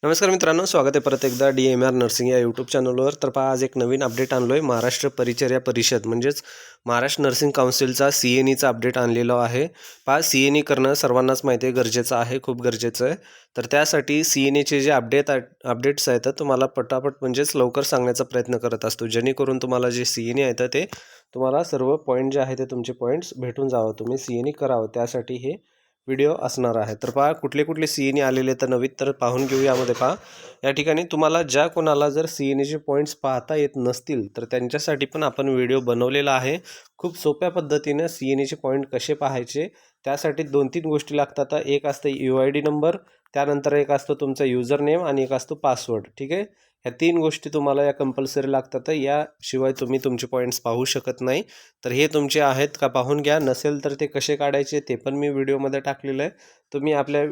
नमस्कार मित्रांनो, स्वागत आहे परत एकदा DMR नर्सिंग या यूट्यूब चॅनलवर. तर पहा, आज एक नवीन अपडेट आणलो आहे. महाराष्ट्र परिचर्या परिषद म्हणजेच महाराष्ट्र नर्सिंग काउन्सिलचा CNEचा अपडेट आणलेला आहे. पहा, CNE करणं सर्वांनाच माहिती आहे, गरजेचं आहे, खूप गरजेचं आहे. तर त्यासाठी CNEचे जे अपडेट्स आहेत तुम्हाला पटापट म्हणजेच लवकर सांगण्याचा प्रयत्न करत असतो, जेणेकरून तुम्हाला जे CNE आहेत ते तुम्हाला सर्व पॉईंट जे आहे ते तुमचे पॉईंट्स भेटून जावं, तुम्ही CNE करावं, त्यासाठी हे व्हिडिओ असणार आहे. तर पहा, कुठले कुठले CNE आलेले तर नवीन तर पाहून घेऊ. यामध्ये पहा, या ठिकाणी तुम्हाला ज्या कोणाला जर CNEचे पॉईंट्स पाहता येत नसतील तर त्यांच्यासाठी पण आपण व्हिडिओ बनवलेला आहे. खूप सोप्या पद्धतीने CNEचे पॉईंट कसे पाहायचे, त्यासाठी 2-3 गोष्टी लागतात. एक असतं UID नंबर, त्यानंतर एक असतो तुमचा युजर नेम आणि एक असतो पासवर्ड. ठीक आहे, ह्या 3 गोष्टी तुम्हाला या कंपल्सरी लागतात. याशिवाय तुम्ही तुमचे पॉईंट्स पाहू शकत नाही. तर हे तुमचे आहेत का पाहून घ्या. नसेल तर ते कसे काढायचे ते पण मी व्हिडिओमध्ये टाकलेलं आहे. तुम्ही आपल्या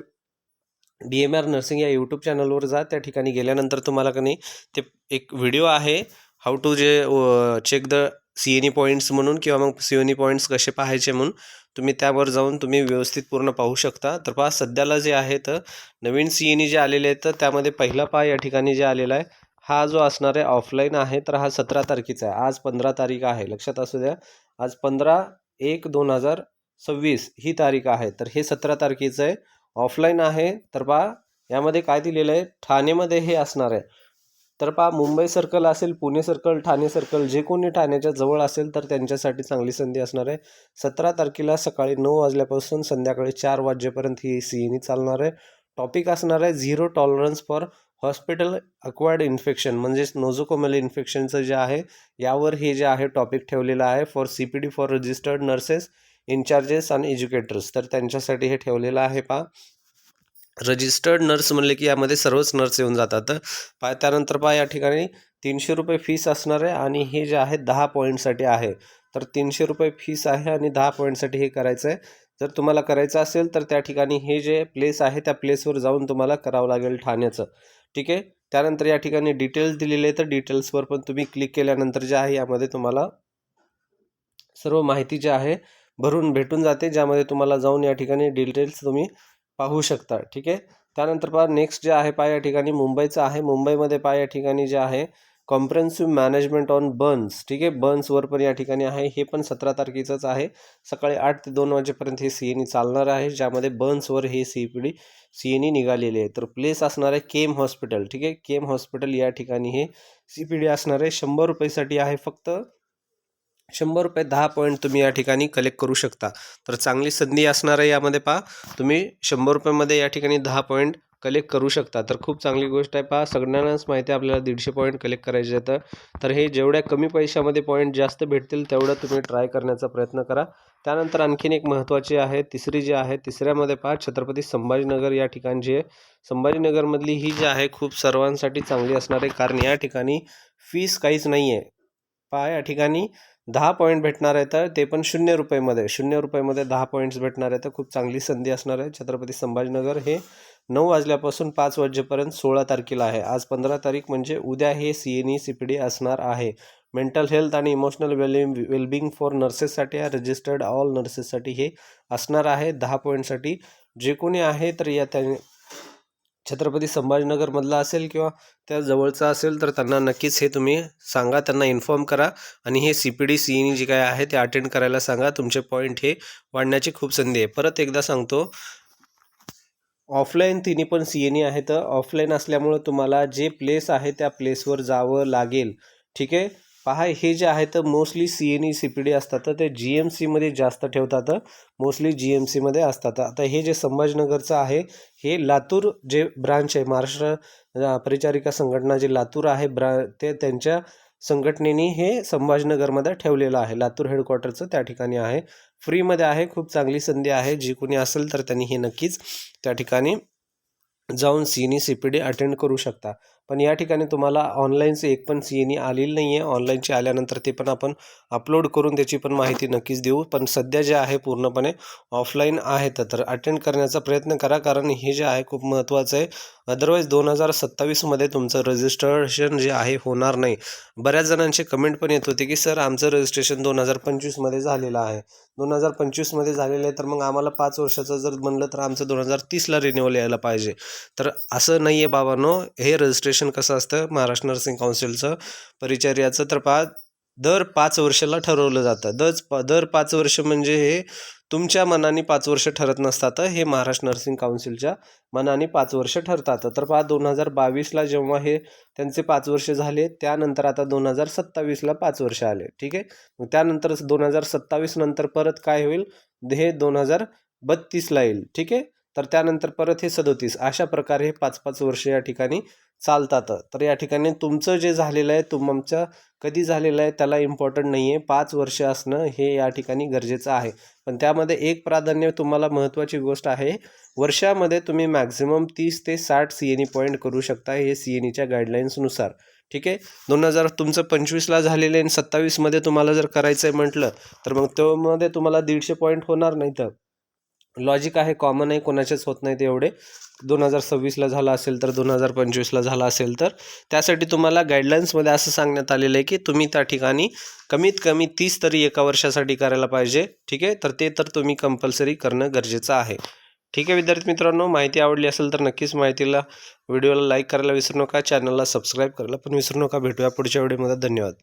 DMR नर्सिंग या यूट्यूब चॅनलवर जा. त्या ठिकाणी गेल्यानंतर तुम्हाला का नाही ते एक व्हिडिओ आहे, how to check the CNE points म्हणून, किंवा मग CNE पॉईंट्स कसे पाहायचे म्हणून तुम्ही त्यावर जाऊन तुम्ही व्यवस्थित पूर्ण पाहू शकता. तर पहा, सध्याला जे आहे तर नवीन CNE जे आलेले आहेत तर त्यामध्ये पहिला पहा या ठिकाणी जे आलेला आहे, हा जो असणार आहे ऑफलाईन आहे. तर हा 17 तारखेचा आहे. आज 15 तारीख आहे, लक्षात असू द्या. आज 15/1/2026 ही तारीख आहे. तर हे 17 तारखेचं आहे, ऑफलाईन आहे. तर पहा, यामध्ये काय दिलेलं आहे, ठाणेमध्ये हे असणार आहे. तर पहा, मुंबई सर्कल असेल, पुणे सर्कल, ठाणे सर्कल, जे कोणी ठाण्याच्या जवळ असेल तर त्यांच्यासाठी चांगली संधी असणार आहे. 17 तारखेला सकाळी 9 वाजल्यापासून संध्याकाळी 4 वाजेपर्यंत ही CNE चालणार आहे. टॉपिक असणार आहे zero tolerance for hospital acquired infection, म्हणजेच नोझोकोमेल इन्फेक्शनचं जे आहे यावर हे जे आहे टॉपिक ठेवलेलं आहे. For CPD for registered nurses, incharges आणि एज्युकेटर्स, तर त्यांच्यासाठी हे ठेवलेलं आहे. पहा, रजिस्टर्ड नर्स म्हणले की यामध्ये सर्वच नर्स येऊन जातात. त्यानंतर पहा, या ठिकाणी 300 रुपये फीस असणार आहे आणि हे जे आहे 10 पॉईंटसाठी आहे. तर 300 रुपये फीस आहे आणि 10 पॉईंटसाठी हे करायचं आहे. जर तुम्हाला करायचं असेल तर त्या ठिकाणी हे जे प्लेस आहे त्या प्लेसवर जाऊन तुम्हाला करावं लागेल, ठाण्याचं. ठीक आहे, त्यानंतर या ठिकाणी डिटेल्स दिलेले आहे, तर डिटेल्सवर पण तुम्ही क्लिक केल्यानंतर जे आहे यामध्ये तुम्हाला सर्व माहिती जी आहे भरून भेटून जाते, ज्यामध्ये तुम्हाला जाऊन या ठिकाणी डिटेल्स तुम्ही पाहू शकता. ठीक आहे, त्यानंतर पहा, नेक्स्ट जे आहे पहा या ठिकाणी मुंबईचं आहे. मुंबईमध्ये पहा या ठिकाणी जे आहे कॉम्प्रेहेन्सिव्ह मॅनेजमेंट ऑन बर्न्स. ठीक आहे, बर्न्सवर पण या ठिकाणी आहे. हे पण 17 तारखेचंच आहे. सकाळी 8 ते 2 वाजेपर्यंत हे CNE चालणार आहे, ज्यामध्ये बर्न्सवर हे CNE निघालेले आहे. तर प्लेस असणार आहे केम हॉस्पिटल. ठीक आहे, केम हॉस्पिटल या ठिकाणी हे CPD असणार आहे. 100 रुपयेसाठी आहे, फक्त 100 रुपये, 10 पॉईंट तुम्ही या ठिकाणी कलेक्ट करू शकता. तर चांगली संधी असणार आहे. यामध्ये पहा, तुम्ही 100 रुपयामध्ये या ठिकाणी 10 पॉईंट कलेक्ट करू शकता. तर खूप चांगली गोष्ट आहे. पहा, सगळ्यांनाच माहिती आहे आपल्याला 150 पॉईंट कलेक्ट करायचे आहेत. तर हे जेवढ्या कमी पैशामध्ये पॉईंट जास्त भेटतील तेवढं तुम्ही ट्राय करण्याचा प्रयत्न करा. त्यानंतर आणखीन एक महत्त्वाची आहे, तिसरी जी आहे, तिसऱ्यामध्ये पहा, छत्रपती संभाजीनगर या ठिकाणची आहे. संभाजीनगरमधली ही जी आहे खूप सर्वांसाठी चांगली असणार आहे, कारण या ठिकाणी फीस काहीच नाही आहे. पहा, या ठिकाणी 10 पॉईंट भेटणार आहे, तर ते पण 0 रुपयामध्ये, 0 रुपयामध्ये 10 पॉईंट्स भेटणार आहे. तर खूप चांगली संधी असणार आहे. छत्रपती संभाजीनगर हे 9 वाजल्यापासून 5 वाजेपर्यंत 16 तारखेला आहे. आज 15 तारीख, म्हणजे उद्या हे CNE CPD असणार आहे. मेंटल हेल्थ आणि इमोशनल वेलबिंग फॉर नर्सेससाठी आहे, रजिस्टर्ड ऑल नर्सेससाठी हे असणार आहे. 10 पॉईंटसाठी जे कोणी आहे तर या छत्रपती संभाजीनगरमधला असेल किंवा त्या जवळचा असेल तर त्यांना नक्कीच हे तुम्ही सांगा, त्यांना इन्फॉर्म करा आणि हे CPD CNE जे काय आहे ते अटेंड करायला सांगा. तुमचे पॉईंट हे वाढण्याची खूप संधी आहे. परत एकदा सांगतो, ऑफलाईन तिन्ही पण CNE आहे. तर ऑफलाईन असल्यामुळं तुम्हाला जे प्लेस आहे त्या प्लेसवर जावं लागेल. ठीक आहे, पहा, हे जे आहे तर मोस्टली CNE CPD असतात तर ते GMCमध्ये जास्त ठेवतात, मोस्टली GMCमध्ये असतात. आता हे जे संभाजीनगरचं आहे हे लातूर जे ब्रांच आहे, महाराष्ट्र परिचारिका संघटना जे लातूर आहे ते त्यांच्या संघटनेने हे संभाजीनगरमध्ये ठेवलेलं आहे. लातूर हेडक्वार्टरचं त्या ठिकाणी आहे. फ्रीमध्ये आहे, खूप चांगली संधी आहे. जी कोणी असेल तर त्यांनी हे नक्कीच त्या ठिकाणी जाऊन CNE CPD अटेंड करू शकता. पण या ठिकाणी तुम्हाला ऑनलाईनचं एक पण CNE आलेली नाही आहे. ऑनलाईनची आल्यानंतर ते पण आपण अपलोड करून त्याची पण माहिती नक्कीच देऊ. पण सध्या जे आहे पूर्णपणे ऑफलाईन आहेत. तर अटेंड करण्याचा प्रयत्न करा, कारण हे जे आहे खूप महत्त्वाचं आहे. अदरवाईज 2027मध्ये तुमचं रजिस्ट्रेशन जे आहे होणार नाही. बऱ्याच जणांचे कमेंट पण येत होते की सर आमचं रजिस्ट्रेशन 2025मध्ये झालेलं आहे. 2025मध्ये झालेलं आहे, तर मग आम्हाला 5 वर्षाचं जर म्हणलं तर आमचं 2030ला रिन्युअल यायला पाहिजे. तर असं नाही आहे बाबांनो. हे रजिस्ट्रेशन कसं असतं महाराष्ट्र नर्सिंग काउन्सिलचं परिचर्याचं, तर दर 5 वर्षाला ठरवलं जातं. दर 5 वर्ष म्हणजे हे तुमच्या मनाने 5 वर्ष ठरत नसतात. हे महाराष्ट्र नर्सिंग काउन्सिलच्या मनाने 5 वर्ष ठरतात. तर 2022ला जेव्हा हे त्यांचे 5 वर्ष झाले, त्यानंतर आता 2027ला 5 वर्ष आले. ठीक आहे. मग त्यानंतर 2027 नंतर परत काय होईल, हे 2032ला येईल. ठीक आहे. तर त्यानंतर परत हे 37, अशा प्रकारे हे 5-5 वर्ष या ठिकाणी चालतात. तर या ठिकाणी तुमचं जे झालेलं आहे, तुमचं कधी झालेलं आहे त्याला इम्पॉर्टंट नाही आहे. 5 वर्ष असणं हे या ठिकाणी गरजेचं आहे. पण त्यामध्ये एक प्राधान्य तुम्हाला महत्त्वाची गोष्ट आहे, वर्षामध्ये तुम्ही मॅक्झिमम 30 ते 60 CNE पॉईंट करू शकता, हे CNEच्या गाईडलाईन्सनुसार. ठीक आहे. 2025ला झालेले आणि 27मध्ये तुम्हाला जर करायचं आहे म्हटलं, तर मग त्यामध्ये तुम्हाला 150 पॉईंट होणार नाही. तर लॉजिक आहे, कॉमन आहे, कोणाचेच होत नाहीत एवढे. 2026ला झाला असेल तर 2025ला झाला असेल तर त्यासाठी तुम्हाला गाईडलाईन्समध्ये असं सांगण्यात आलेलं आहे की तुम्ही त्या ठिकाणी कमीत कमी 30 तरी एका वर्षासाठी करायला पाहिजे. ठीक आहे. तर ते तर तुम्ही कंपल्सरी करणं गरजेचं आहे. ठीक आहे विद्यार्थी मित्रांनो, माहिती आवडली असेल तर नक्कीच व्हिडिओला लाईक करायला विसरू नका, चॅनलला सबस्क्राईब करायला पण विसरू नका. भेटूया पुढच्या व्हिडिओमध्ये. धन्यवाद.